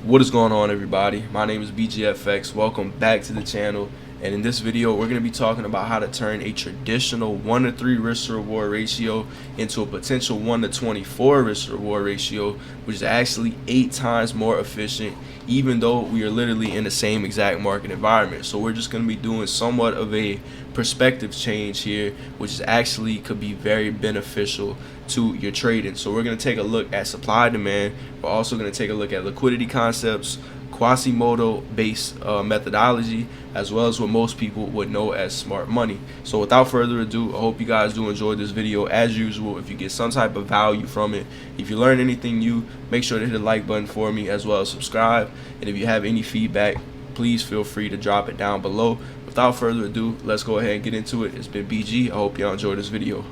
What is going on, everybody? My name is BGFX. Welcome back to the channel, and in this video we're going to be talking about how to turn a traditional 1 to 3 risk to reward ratio into a potential 1 to 24 risk to reward ratio, which is actually 8 times more efficient, even though we are literally in the same exact market environment. So we're just going to be doing somewhat of a perspective change here, which is actually could be very beneficial to your trading. So we're going to take a look at supply demand. We're also going to take a look at liquidity concepts, Quasimodo based methodology, as well as what most people would know as smart money. So without further ado, I hope you guys do enjoy this video. As usual, if you get some type of value from it, if you learn anything new, make sure to hit the like button for me, as well as subscribe. And if you have any feedback, please feel free to drop it down below. Without further ado, let's go ahead and get into it. It's been BG. I hope y'all enjoy this video.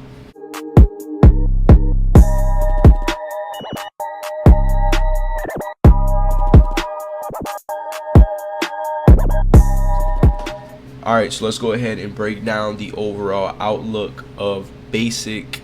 Alright, so let's go ahead and break down the overall outlook of basic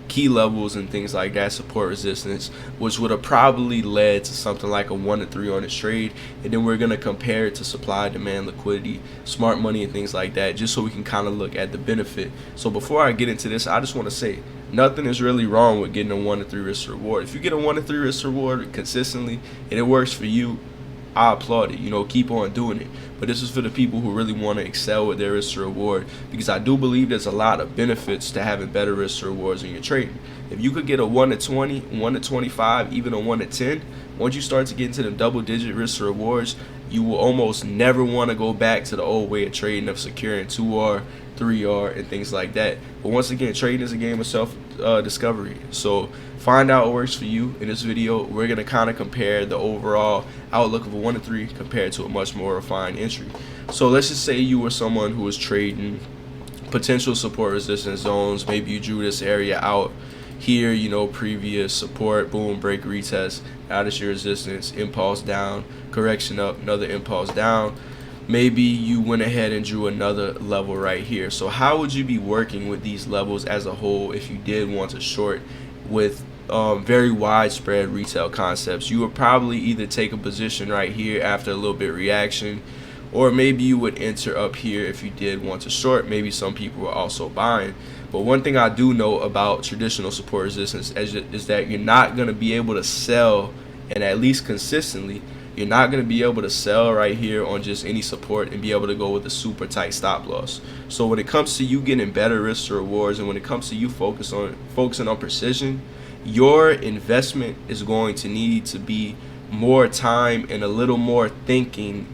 key levels and things like that, support, resistance, which would have probably led to something like a 1 to 3 on this trade. And then we're going to compare it to supply, demand, liquidity, smart money, and things like that, just so we can kind of look at the benefit. So before I get into this, I just want to say nothing is really wrong with getting a 1 to 3 risk to reward. If you get a 1 to 3 risk to reward consistently and it works for you, I applaud it. You know, keep on doing it. But this is for the people who really want to excel with their risk to reward, because I do believe there's a lot of benefits to having better risk to rewards in your trading. If you could get a 1 to 20, 1 to 25, even a 1 to 10, once you start to get into the double-digit risk to rewards, you will almost never want to go back to the old way of trading, of securing 2R, 3R, and things like that. But once again, trading is a game of self-discovery. So find out what works for you. In this video, we're going to kind of compare the overall outlook of a 1 to 3 compared to a much more refined entry. So let's just say you were someone who was trading potential support resistance zones. Maybe you drew this area out here, you know, previous support, boom, break, retest. Now this your resistance, impulse down, correction up, another impulse down. Maybe you went ahead and drew another level right here. So how would you be working with these levels as a whole if you did want to short with very widespread retail concepts? You would probably either take a position right here after a little bit reaction, or maybe you would enter up here if you did want to short. Maybe some people were also buying. But one thing I do know about traditional support resistance is that you're not going to be able to sell, and at least consistently, you're not going to be able to sell right here on just any support and be able to go with a super tight stop loss. So when it comes to you getting better risk to rewards, and when it comes to you focusing on precision, your investment is going to need to be more time and a little more thinking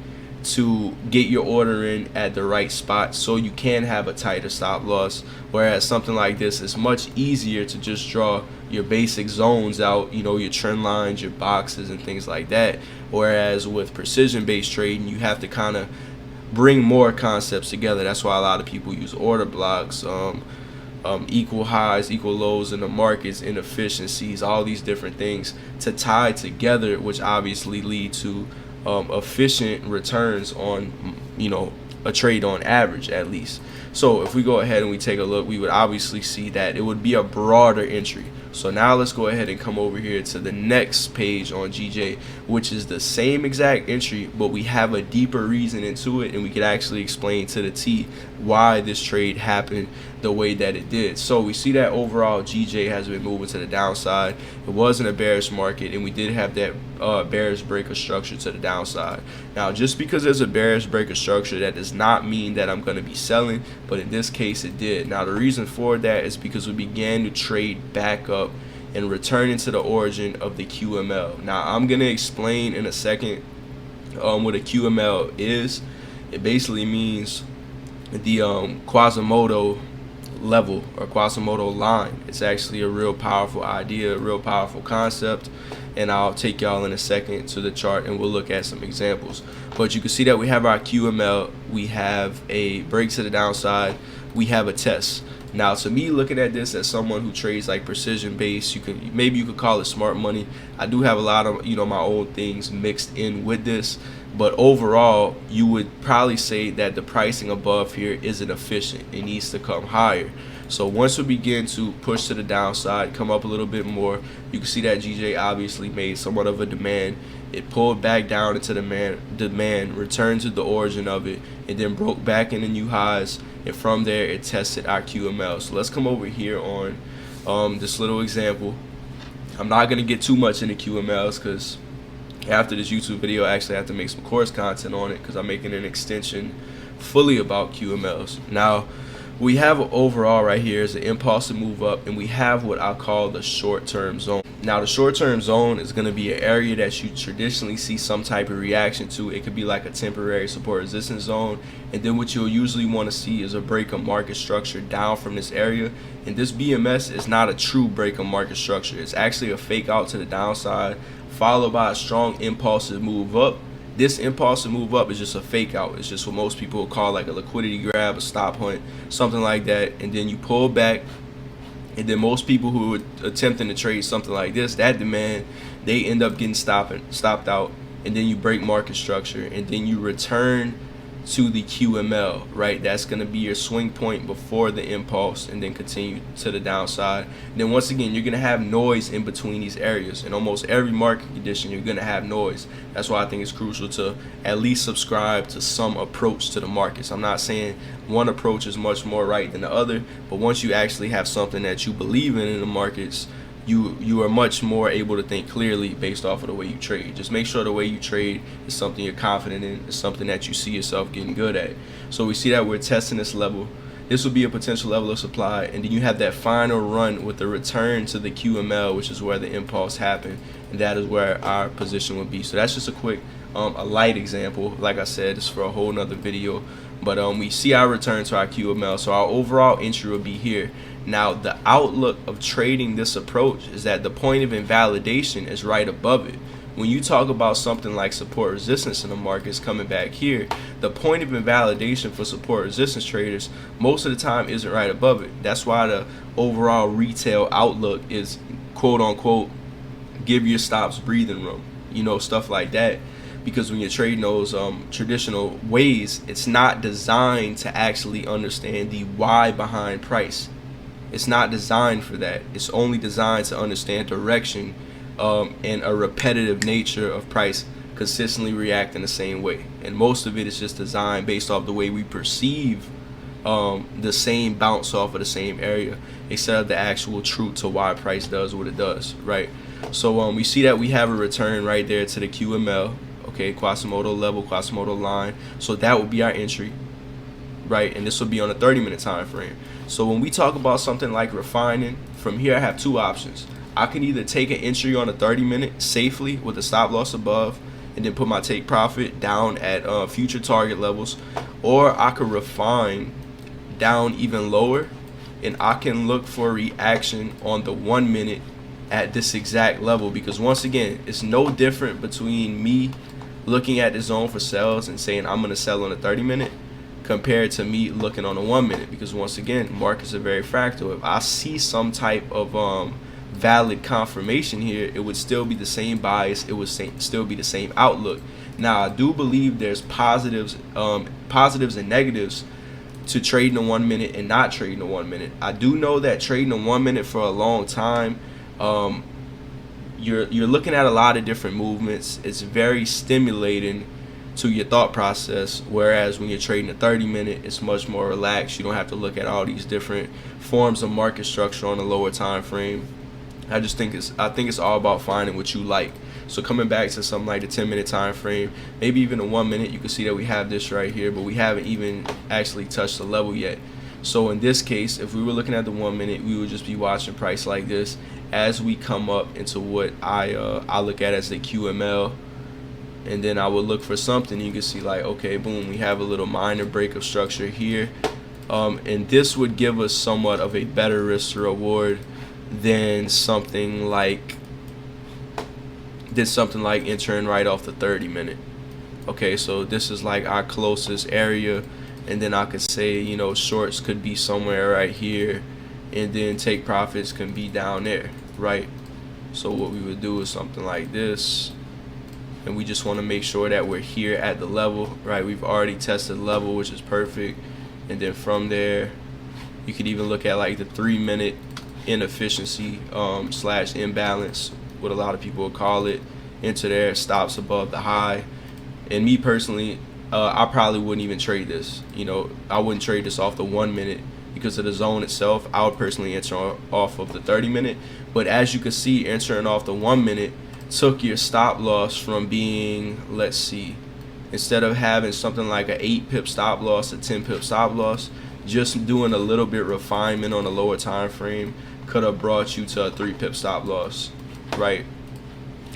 to get your order in at the right spot, so you can have a tighter stop loss. Whereas something like this is much easier to just draw your basic zones out, you know, your trend lines, your boxes, and things like that. Whereas with precision based trading, you have to kind of bring more concepts together. That's why a lot of people use order blocks, equal highs, equal lows in the markets, inefficiencies, all these different things to tie together, which obviously lead to efficient returns on, you know, a trade on average, at least. So if we go ahead and we take a look, we would obviously see that it would be a broader entry. So now let's go ahead and come over here to the next page on GJ, which is the same exact entry, but we have a deeper reason into it, and we could actually explain to the T why this trade happened the way that it did. So we see that overall GJ has been moving to the downside. It wasn't a bearish market, and we did have that bearish breaker structure to the downside. Now, just because there's a bearish breaker structure, that does not mean that I'm going to be selling, but in this case it did. Now the reason for that is because we began to trade back up and return into the origin of the QML. Now I'm going to explain in a second what a QML is. It basically means the Quasimodo level or Quasimodo line. It's actually a real powerful idea, a real powerful concept, and I'll take y'all in a second to the chart and we'll look at some examples. But you can see that we have our QML, we have a break to the downside, we have a test. Now, to me, looking at this as someone who trades like precision based, maybe you could call it smart money. I do have a lot of, you know, my own things mixed in with this, but overall, you would probably say that the pricing above here isn't efficient. It needs to come higher. So once we begin to push to the downside, come up a little bit more, you can see that GJ obviously made somewhat of a demand. It pulled back down into demand, returned to the origin of it, and then broke back into new highs, and from there it tested our QML. So let's come over here on this little example. I'm not going to get too much into QMLs because after this YouTube video I actually have to make some course content on it, because I'm making an extension fully about QMLs. Now we have overall right here is an impulsive move up, and we have what I call the short-term zone. Now the short-term zone is going to be an area that you traditionally see some type of reaction to. It could be like a temporary support resistance zone, and then what you'll usually want to see is a break of market structure down from this area. And this BMS is not a true break of market structure. It's actually a fake out to the downside followed by a strong impulsive move up. This impulsive move up is just a fake out. It's just what most people would call like a liquidity grab, a stop hunt, something like that. And then you pull back, and then most people who are attempting to trade something like this, that demand, they end up getting stopped out, and then you break market structure, and then you return to the QML, right? That's going to be your swing point before the impulse, and then continue to the downside. And then once again, you're going to have noise in between these areas. In almost every market condition, you're going to have noise. That's why I think it's crucial to at least subscribe to some approach to the markets. I'm not saying one approach is much more right than the other, but once you actually have something that you believe in the markets, you are much more able to think clearly based off of the way you trade. Just make sure the way you trade is something you're confident in, is something that you see yourself getting good at. So we see that we're testing this level. This will be a potential level of supply, and then you have that final run with the return to the QML, which is where the impulse happened, and that is where our position would be. So that's just a quick, a light example. Like I said, it's for a whole nother video. But we see our return to our QML, so our overall entry will be here. Now the outlook of trading this approach is that the point of invalidation is right above it. When you talk about something like support resistance in the markets coming back here, the point of invalidation for support resistance traders most of the time isn't right above it. That's why the overall retail outlook is quote unquote give your stops breathing room, you know, stuff like that. Because when you're trading those traditional ways, it's not designed to actually understand the why behind price. It's not designed for that. It's only designed to understand direction and a repetitive nature of price consistently reacting the same way. And most of it is just designed based off the way we perceive the same bounce off of the same area, instead of the actual truth to why price does what it does, right? So we see that we have a return right there to the QML. Okay, Quasimodo level, Quasimodo line. So that would be our entry, right? And this will be on a 30-minute time frame. So when we talk about something like refining, from here I have two options. I can either take an entry on a 30-minute safely with a stop loss above, and then put my take profit down at future target levels, or I could refine down even lower, and I can look for reaction on the 1 minute at this exact level. Because once again, it's no different between me looking at the zone for sales and saying I'm going to sell on a 30-minute compared to me looking on a 1 minute. Because once again, markets are very fractal. If I see some type of valid confirmation here, it would still be the same bias, it would still be the same outlook. Now I do believe there's positives and negatives to trading the 1 minute and not trading the 1 minute. I do know that trading the 1 minute for a long time, you're looking at a lot of different movements. It's very stimulating to your thought process, whereas when you're trading a 30-minute, it's much more relaxed. You don't have to look at all these different forms of market structure on a lower time frame. I think it's all about finding what you like. So coming back to something like the 10-minute time frame, maybe even a 1 minute, you can see that we have this right here, but we haven't even actually touched the level yet. So in this case, if we were looking at the 1 minute, we would just be watching price like this as we come up into what I look at as the QML, and then I would look for something. You can see like, okay, boom, we have a little minor break of structure here, and this would give us somewhat of a better risk to reward than something like entering right off the 30-minute. Okay, so this is like our closest area, and then I could say, you know, shorts could be somewhere right here, and then take profits can be down there, right? So what we would do is something like this, and we just want to make sure that we're here at the level, right? We've already tested the level, which is perfect, and then from there You could even look at like the 3-minute inefficiency slash imbalance, what a lot of people would call it. Enter there, stops above the high. And me personally, I probably wouldn't even trade this. You know, I wouldn't trade this off the 1 minute because of the zone itself. I would personally enter off of the 30-minute. But as you can see, entering off the 1 minute took your stop loss from being, let's see, instead of having something like an 8 pip stop loss, a 10 pip stop loss, just doing a little bit refinement on a lower time frame could have brought you to a 3 pip stop loss, right?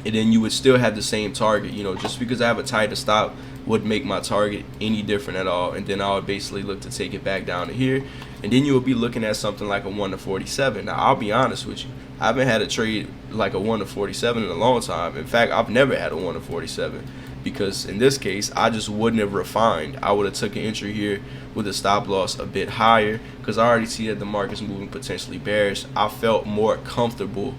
And then you would still have the same target. You know, just because I have a tighter stop wouldn't make my target any different at all. And then I would basically look to take it back down to here, and then you would be looking at something like a 1 to 47. Now I'll be honest with you, I haven't had a trade like a 1 to 47 in a long time. In fact, I've never had a 1 to 47, because in this case I just wouldn't have refined. I would have took an entry here with a stop loss a bit higher, because I already see that the market's moving potentially bearish. I felt more comfortable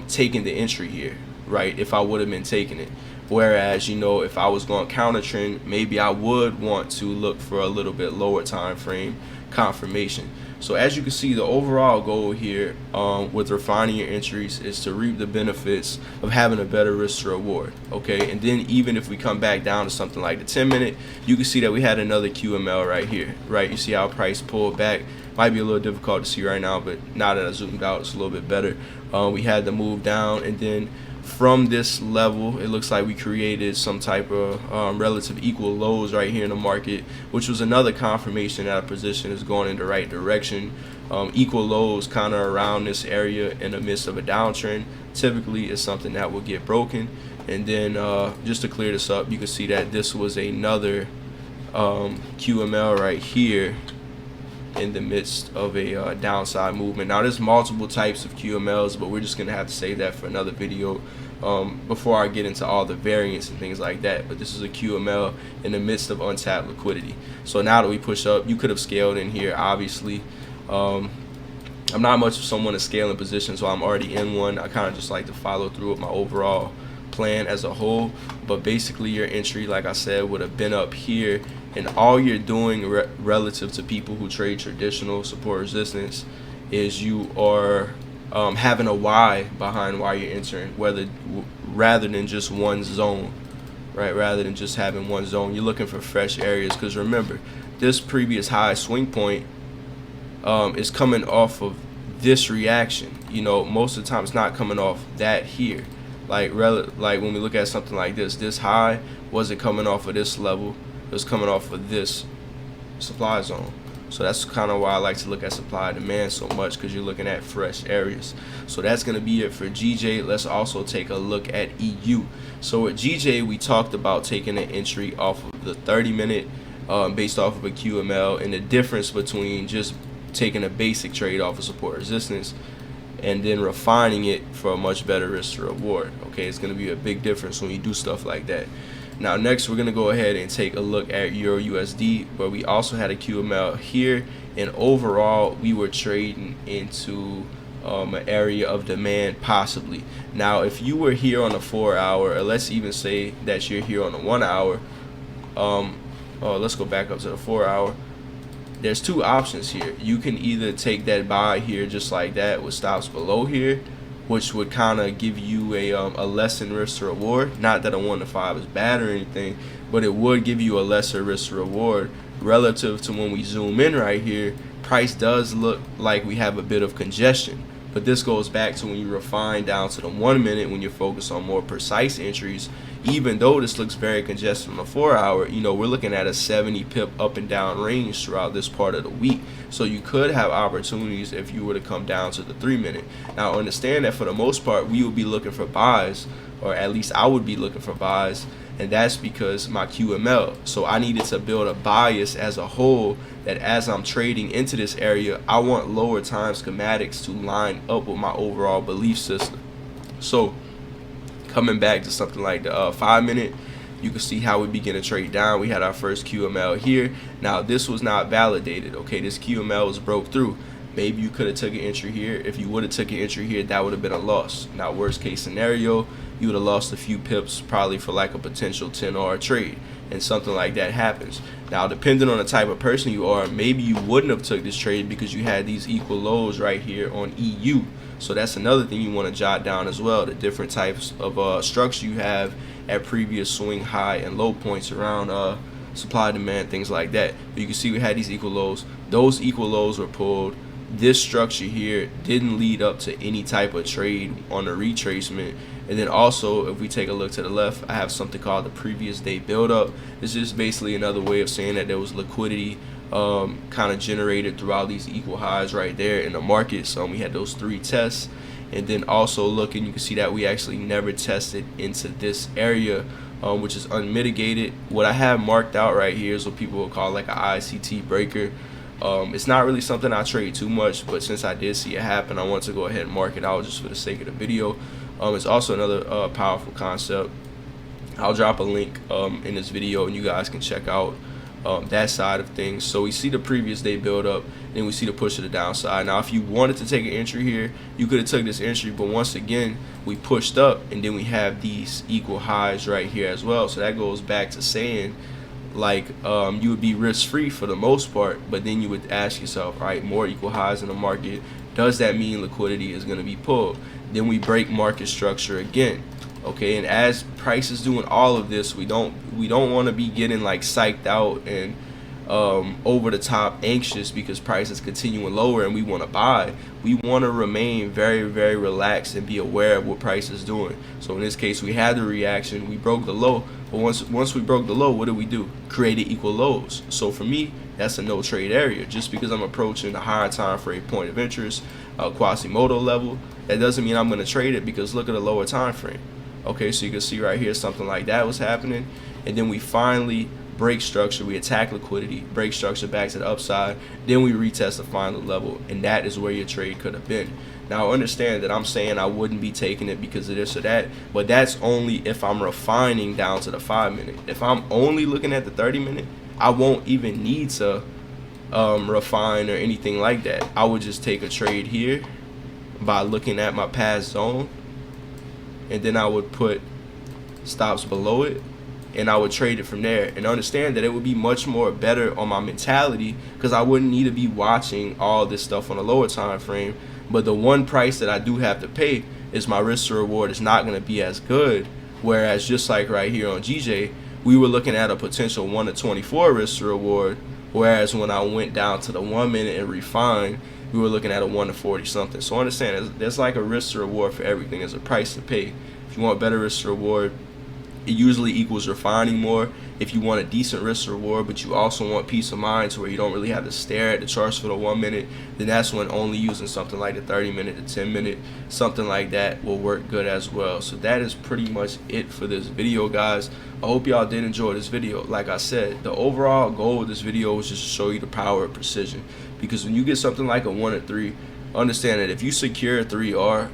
taking the entry here, right, if I would have been taking it. Whereas, you know, if I was going counter trend, maybe I would want to look for a little bit lower time frame confirmation. So as you can see, the overall goal here with refining your entries is to reap the benefits of having a better risk to reward. Okay, and then even if we come back down to something like the 10-minute, you can see that we had another QML right here, right? You see how price pulled back. Might be a little difficult to see right now, but now that I zoomed out, it's a little bit better. We had the move down, and then from this level, it looks like we created some type of relative equal lows right here in the market, which was another confirmation that our position is going in the right direction. Equal lows kind of around this area in the midst of a downtrend typically is something that will get broken. And then just to clear this up, you can see that this was another QML right here in the midst of a downside movement. Now there's multiple types of QMLs, but we're just gonna have to save that for another video before I get into all the variants and things like that. But this is a QML in the midst of untapped liquidity. So now that we push up, you could have scaled in here, obviously. I'm not much of someone to scale in position, so I'm already in one. I kind of just like to follow through with my overall plan as a whole. But basically your entry, like I said, would have been up here, and all you're doing relative to people who trade traditional support resistance is you are having a why behind why you're entering, rather than just one zone, right? Rather than just having one zone, you're looking for fresh areas. Because remember, this previous high swing point is coming off of this reaction. You know, most of the time it's not coming off that here. Like when we look at something like this high wasn't coming off of this level. It was coming off of this supply zone. So that's kind of why I like to look at supply and demand so much, because you're looking at fresh areas. So that's going to be it for GJ. Let's also take a look at EU. So with GJ, we talked about taking an entry off of the 30-minute based off of a QML, and the difference between just taking a basic trade off of support resistance and then refining it for a much better risk to reward. Okay, it's going to be a big difference when you do stuff like that. Now next, we're going to go ahead and take a look at EURUSD, where we also had a QML here, and overall we were trading into an area of demand possibly. Now if you were here on a 4-hour, or let's even say that you're here on a 1 hour, let's go back up to the 4-hour. There's two options here. You can either take that buy here just like that with stops below here, which would kind of give you a lesser risk to reward. Not that a 1 to 5 is bad or anything, but it would give you a lesser risk to reward relative to when we zoom in right here. Price does look like we have a bit of congestion, but this goes back to when you refine down to the 1 minute, when you're focused on more precise entries. Even though this looks very congested on the 4-hour, you know, we're looking at a 70 pip up and down range throughout this part of the week. So you could have opportunities if you were to come down to the 3-minute. Now understand that for the most part, we will be looking for buys, or at least I would be looking for buys, and that's because my QML. So I needed to build a bias as a whole, that as I'm trading into this area, I want lower time schematics to line up with my overall belief system. So coming back to something like the 5-minute, you can see how we begin to trade down. We had our first QML here. Now this was not validated. Okay, this QML was broke through. maybe you could have took an entry here. If you would have took an entry here, that would have been a loss. Now, worst case scenario, you would have lost a few pips, probably for like a potential 10R trade, and something like that happens. Now, depending on the type of person you are, maybe you wouldn't have took this trade because you had these equal lows right here on EU. So that's another thing you want to jot down as well, the different types of structure you have at previous swing high and low points around supply, demand, things like that. But you can see we had these equal lows. Those equal lows were pulled. This structure here didn't lead up to any type of trade on the retracement. And then also, if we take a look to the left, I have something called the previous day buildup. This is basically another way of saying that there was liquidity kind of generated throughout these equal highs right there in the market. So we had those 3 tests. And then also looking, you can see that we actually never tested into this area, which is unmitigated. What I have marked out right here is what people will call like an ICT breaker. It's not really something I trade too much, but since I did see it happen, I want to go ahead and mark it out just for the sake of the video. It's also another powerful concept. I'll drop a link in this video, and you guys can check out that side of things. So we see the previous day build up, and we see the push to the downside. Now, if you wanted to take an entry here, you could have took this entry, but once again, we pushed up, and then we have these equal highs right here as well. So that goes back to saying, like, you would be risk-free for the most part, but then you would ask yourself, all right, more equal highs in the market, does that mean liquidity is going to be pulled? Then we break market structure again. Okay, and as price is doing all of this, we don't want to be getting like psyched out and over the top anxious because price is continuing lower and we want to buy. We want to remain very, very relaxed and be aware of what price is doing. So in this case, we had the reaction, we broke the low, but once we broke the low, what did we do? Created equal lows. So for me, that's a no trade area. Just because I'm approaching a higher time frame point of interest, Quasimodo level, that doesn't mean I'm going to trade it, because look at the lower time frame. Okay, so you can see right here something like that was happening, and then we finally break structure, we attack liquidity, break structure back to the upside, then we retest the final level, and that is where your trade could have been. Now understand that I'm saying I wouldn't be taking it because of this or that, but that's only if I'm refining down to the 5 minute. If I'm only looking at the 30 minute, I won't even need to refine or anything like that. I would just take a trade here by looking at my past zone, and then I would put stops below it, and I would trade it from there. And understand that it would be much more better on my mentality, because I wouldn't need to be watching all this stuff on a lower time frame. But the one price that I do have to pay is my risk to reward is not going to be as good. Whereas just like right here on GJ, we were looking at a potential 1 to 24 risk to reward, whereas when I went down to the 1 minute and refined, we were looking at a 1 to 40 something. So understand, there's like a risk to reward for everything. There's a price to pay. If you want better risk to reward, it usually equals refining more. If you want a decent risk to reward, but you also want peace of mind to where you don't really have to stare at the charts for the 1 minute, then that's when only using something like the 30 minute to 10 minute, something like that will work good as well. So that is pretty much it for this video, guys. I hope y'all did enjoy this video. Like I said, the overall goal of this video was just to show you the power of precision, because when you get something like a 1 to 3, understand that if you secure a 3R,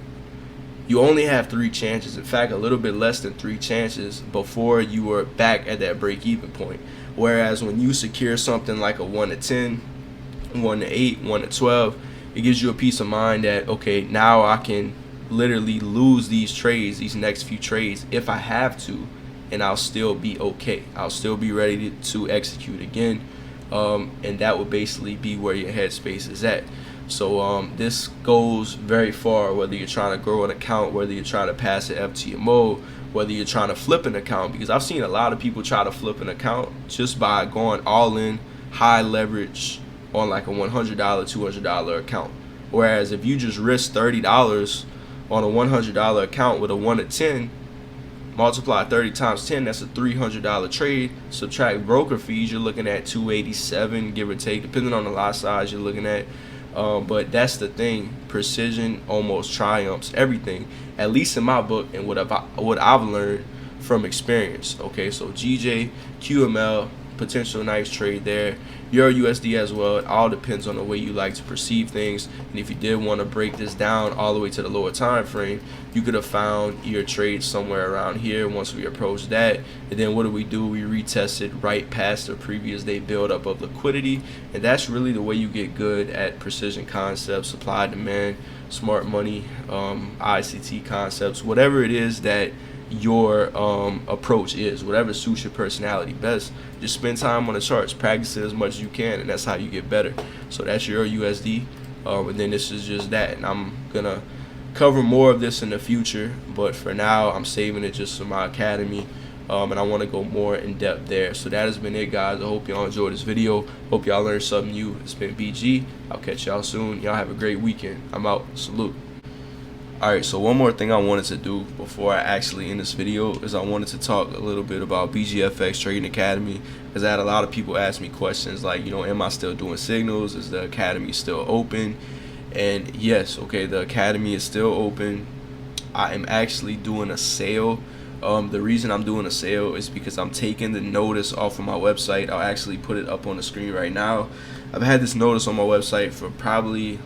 you only have 3 chances. In fact, a little bit less than 3 chances before you were back at that break-even point. Whereas when you secure something like a 1 to 10, 1 to 8, 1 to 12, it gives you a peace of mind that, okay, now I can literally lose these trades, these next few trades, if I have to, and I'll still be okay. I'll still be ready to execute again. And that would basically be where your headspace is at. So this goes very far, whether you're trying to grow an account, whether you're trying to pass an FTMO, whether you're trying to flip an account, because I've seen a lot of people try to flip an account just by going all in, high leverage on like a $100, $200 account. Whereas if you just risk $30 on a $100 account with a 1 to 10, multiply 30 times 10, that's a $300 trade. Subtract broker fees, you're looking at $287, give or take, depending on the lot size you're looking at. But that's the thing, precision almost triumphs everything, at least in my book and what I've learned from experience. Okay, so GJ, QML, potential nice trade there. EURUSD as well. It all depends on the way you like to perceive things. And if you did want to break this down all the way to the lower time frame, you could have found your trade somewhere around here once we approach that. And then what do? We retested right past the previous day buildup of liquidity. And that's really the way you get good at precision concepts, supply, demand, smart money, ICT concepts, whatever it is that your approach is, whatever suits your personality best. Just spend time on the charts, practice it as much as you can, and that's how you get better. So that's your USD, and then this is just that. And I'm gonna cover more of this in the future, but for now I'm saving it just for my academy, and I want to go more in depth there. So that has been it, guys. I hope y'all enjoyed this video. Hope y'all learned something new. It's been BG. I'll catch y'all soon. Y'all have a great weekend. I'm out. Salute. Alright, so one more thing I wanted to do before I actually end this video is I wanted to talk a little bit about BGFX Trading Academy, because I had a lot of people ask me questions like, am I still doing signals? Is the academy still open? And yes, okay, the academy is still open. I am actually doing a sale. The reason I'm doing a sale is because I'm taking the notice off of my website. I'll actually put it up on the screen right now. I've had this notice on my website for probably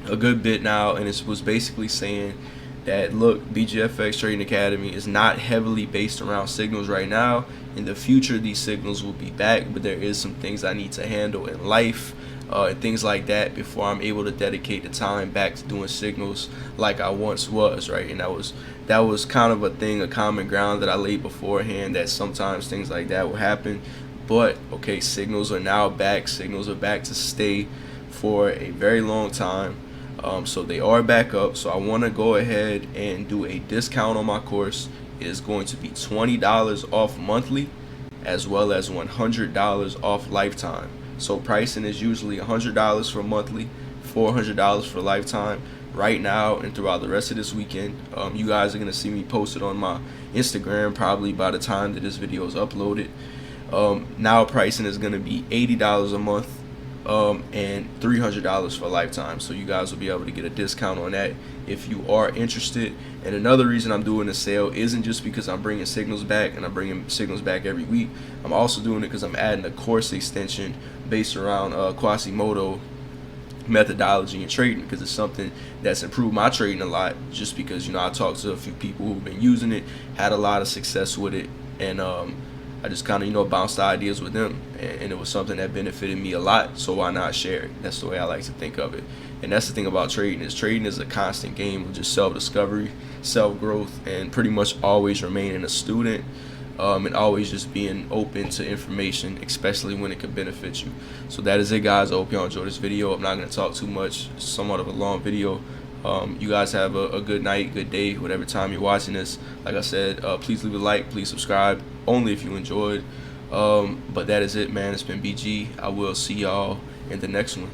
a good bit now, and it was basically saying that, look, BGFX Trading Academy is not heavily based around signals right now. In the future, these signals will be back, but there is some things I need to handle in life, and things like that, before I'm able to dedicate the time back to doing signals like I once was, right? And that was kind of a common ground that I laid beforehand, that sometimes things like that will happen. But okay, signals are now back. Signals are back to stay for a very long time. So they are back up. So I want to go ahead and do a discount on my course. It is going to be $20 off monthly, as well as $100 off lifetime. So pricing is usually $100 for monthly, $400 for lifetime. Right now and throughout the rest of this weekend, you guys are going to see me posted on my Instagram probably by the time that this video is uploaded. Now pricing is going to be $80 a month, and $300 for lifetime. So you guys will be able to get a discount on that if you are interested. And another reason I'm doing the sale isn't just because I'm bringing signals back, and I'm bringing signals back every week. I'm also doing it because I'm adding a course extension based around Quasimodo methodology and trading, because it's something that's improved my trading a lot, just because I talked to a few people who've been using it, had a lot of success with it, and I just kind of bounced ideas with them, and it was something that benefited me a lot, so why not share it? That's the way I like to think of it. And that's the thing about trading is a constant game of just self-discovery, self-growth, and pretty much always remaining a student, and always just being open to information, especially when it can benefit you. So that is it, guys. I hope y'all enjoyed this video. I'm not going to talk too much. It's somewhat of a long video. You guys have a good night, good day, whatever time you're watching this. Like I said, please leave a like, please subscribe, only if you enjoyed. But that is it, man. It's been BG. I will see y'all in the next one.